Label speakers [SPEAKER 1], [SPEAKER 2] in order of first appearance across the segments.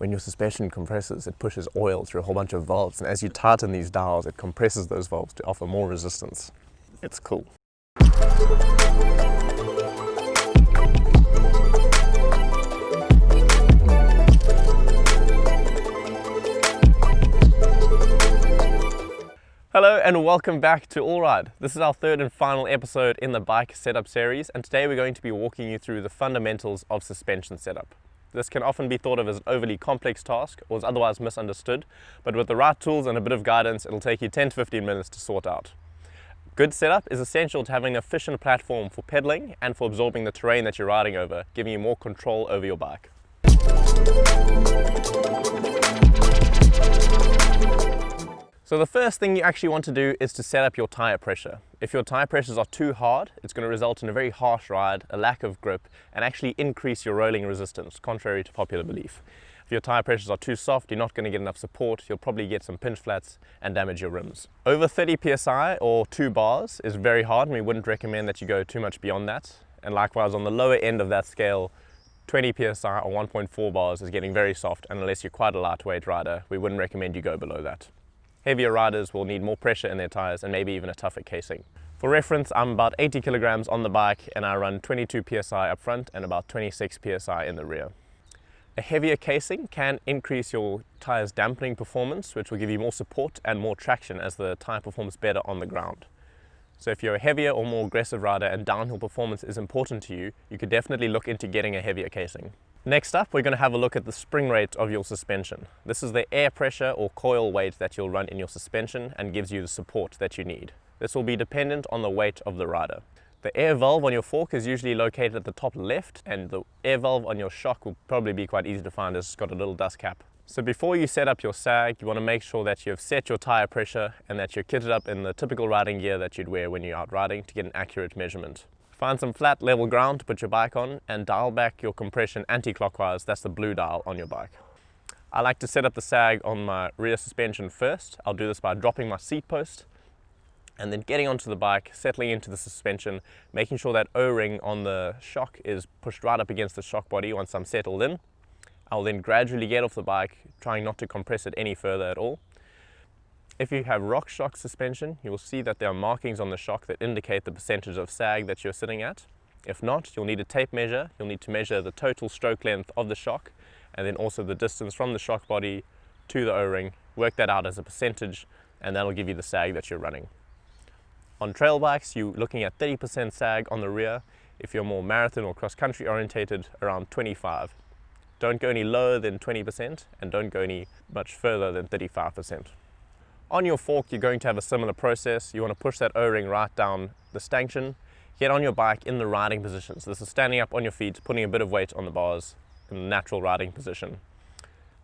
[SPEAKER 1] When your suspension compresses, it pushes oil through a whole bunch of valves, and as you tighten these dials, it compresses those valves to offer more resistance. It's cool. Hello and welcome back to All Ride. This is our third and final episode in the bike setup series, and today we're going to be walking you through the fundamentals of suspension setup. This can often be thought of as an overly complex task or is otherwise misunderstood, but with the right tools and a bit of guidance, it'll take you 10 to 15 minutes to sort out. Good setup is essential to having an efficient platform for pedaling and for absorbing the terrain that you're riding over, giving you more control over your bike. So the first thing you actually want to do is to set up your tyre pressure. If your tyre pressures are too hard, it's going to result in a very harsh ride, a lack of grip, and actually increase your rolling resistance, contrary to popular belief. If your tyre pressures are too soft, you're not going to get enough support, you'll probably get some pinch flats and damage your rims. Over 30 psi or 2 bars is very hard, and we wouldn't recommend that you go too much beyond that. And likewise, on the lower end of that scale, 20 psi or 1.4 bars is getting very soft, and unless you're quite a lightweight rider, we wouldn't recommend you go below that. Heavier riders will need more pressure in their tyres and maybe even a tougher casing. For reference, I'm about 80 kilograms on the bike and I run 22 psi up front and about 26 psi in the rear. A heavier casing can increase your tyre's dampening performance, which will give you more support and more traction as the tyre performs better on the ground. So if you're a heavier or more aggressive rider and downhill performance is important to you, you could definitely look into getting a heavier casing. Next up, we're going to have a look at the spring rate of your suspension. This is the air pressure or coil weight that you'll run in your suspension and gives you the support that you need. This will be dependent on the weight of the rider. The air valve on your fork is usually located at the top left, and the air valve on your shock will probably be quite easy to find as it's got a little dust cap. So before you set up your sag, you want to make sure that you've set your tyre pressure and that you're kitted up in the typical riding gear that you'd wear when you're out riding to get an accurate measurement. Find some flat level ground to put your bike on and dial back your compression anti-clockwise. That's the blue dial on your bike. I like to set up the sag on my rear suspension first. I'll do this by dropping my seat post and then getting onto the bike, settling into the suspension, making sure that O-ring on the shock is pushed right up against the shock body once I'm settled in. I'll then gradually get off the bike, trying not to compress it any further at all. If you have rock shock suspension, you will see that there are markings on the shock that indicate the percentage of sag that you're sitting at. If not, you'll need a tape measure. You'll need to measure the total stroke length of the shock and then also the distance from the shock body to the O-ring. Work that out as a percentage and that'll give you the sag that you're running. On trail bikes, you're looking at 30% sag on the rear. If you're more marathon or cross-country orientated, around 25. Don't go any lower than 20% and don't go any much further than 35%. On your fork, you're going to have a similar process. You want to push that O-ring right down the stanchion, get on your bike in the riding position. So this is standing up on your feet, putting a bit of weight on the bars in the natural riding position.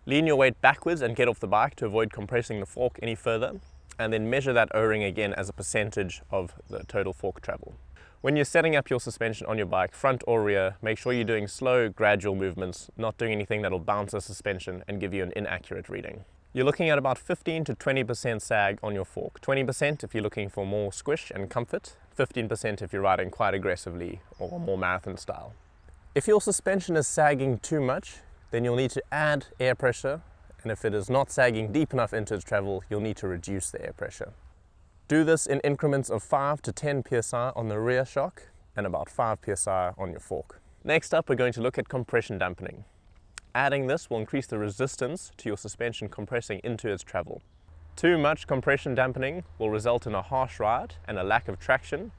[SPEAKER 1] Lean your weight backwards and get off the bike to avoid compressing the fork any further, and then measure that O-ring again as a percentage of the total fork travel. When you're setting up your suspension on your bike, front or rear, make sure you're doing slow, gradual movements, not doing anything that'll bounce the suspension and give you an inaccurate reading. You're looking at about 15 to 20% sag on your fork. 20% if you're looking for more squish and comfort, 15% if you're riding quite aggressively or more marathon style. If your suspension is sagging too much, then you'll need to add air pressure, and if it is not sagging deep enough into its travel, you'll need to reduce the air pressure. Do this in increments of 5 to 10 psi on the rear shock and about 5 psi on your fork. Next up, we're going to look at compression dampening. Adding this will increase the resistance to your suspension compressing into its travel. Too much compression dampening will result in a harsh ride and a lack of traction.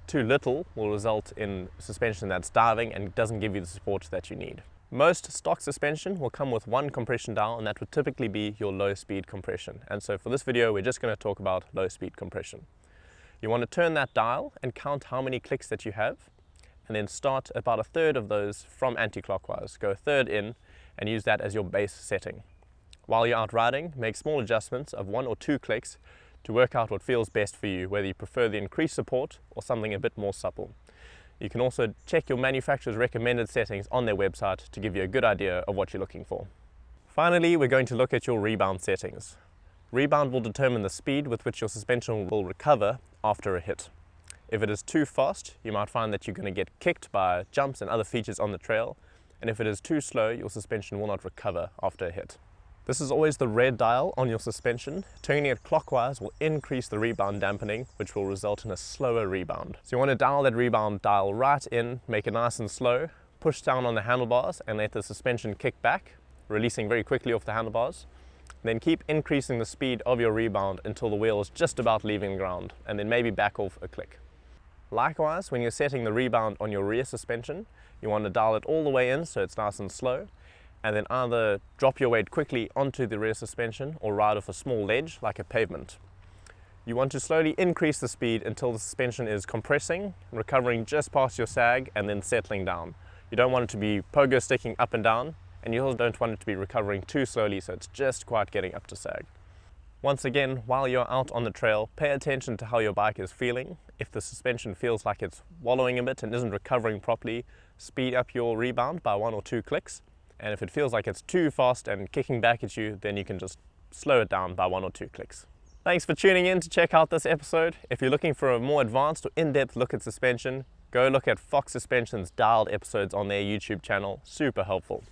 [SPEAKER 1] Too little will result in suspension that's diving and doesn't give you the support that you need. Most stock suspension will come with one compression dial, and that would typically be your low speed compression. And so for this video, we're just going to talk about low speed compression. You want to turn that dial and count how many clicks that you have, and then start about a third of those from anti-clockwise. Go a third in and use that as your base setting. While you're out riding, make small adjustments of 1 or 2 clicks to work out what feels best for you, whether you prefer the increased support or something a bit more supple. You can also check your manufacturer's recommended settings on their website to give you a good idea of what you're looking for. Finally, we're going to look at your rebound settings. Rebound will determine the speed with which your suspension will recover after a hit. If it is too fast, you might find that you're going to get kicked by jumps and other features on the trail, and if it is too slow, your suspension will not recover after a hit. This is always the red dial on your suspension. Turning it clockwise will increase the rebound dampening, which will result in a slower rebound. So you want to dial that rebound dial right in, make it nice and slow, push down on the handlebars and let the suspension kick back, releasing very quickly off the handlebars. Then keep increasing the speed of your rebound until the wheel is just about leaving the ground, and then maybe back off a click. Likewise, when you're setting the rebound on your rear suspension, you want to dial it all the way in so it's nice and slow, and then either drop your weight quickly onto the rear suspension or ride off a small ledge like a pavement. You want to slowly increase the speed until the suspension is compressing, recovering just past your sag, and then settling down. You don't want it to be pogo sticking up and down, and you also don't want it to be recovering too slowly so it's just quite getting up to sag. Once again, while you're out on the trail, pay attention to how your bike is feeling. If the suspension feels like it's wallowing a bit and isn't recovering properly, speed up your rebound by 1 or 2 clicks. And if it feels like it's too fast and kicking back at you, then you can just slow it down by 1 or 2 clicks. Thanks for tuning in to check out this episode. If you're looking for a more advanced or in-depth look at suspension, go look at Fox Suspension's dialed episodes on their YouTube channel. Super helpful.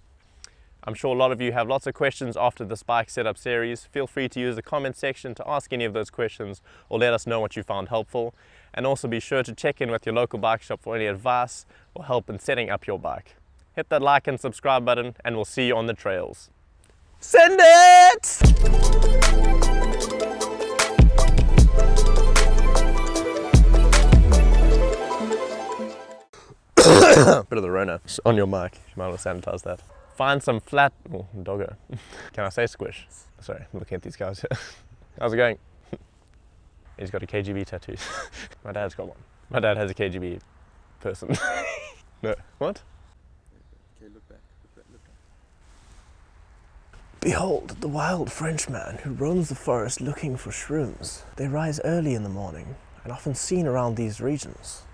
[SPEAKER 1] I'm sure a lot of you have lots of questions after this bike setup series. Feel free to use the comment section to ask any of those questions or let us know what you found helpful. And also be sure to check in with your local bike shop for any advice or help in setting up your bike. Hit that like and subscribe button and we'll see you on the trails. Send it! Bit of the Rona on your mic. You might want to sanitize that. Find some flat... Oh, doggo. Can I say squish? Sorry, I'm looking at these guys. How's it going? He's got a KGB tattoo. My dad's got one. My dad has a KGB person. No, what?
[SPEAKER 2] Okay, look back. Look back.
[SPEAKER 1] Behold, the wild Frenchman who roams the forest looking for shrooms. They rise early in the morning and often seen around these regions.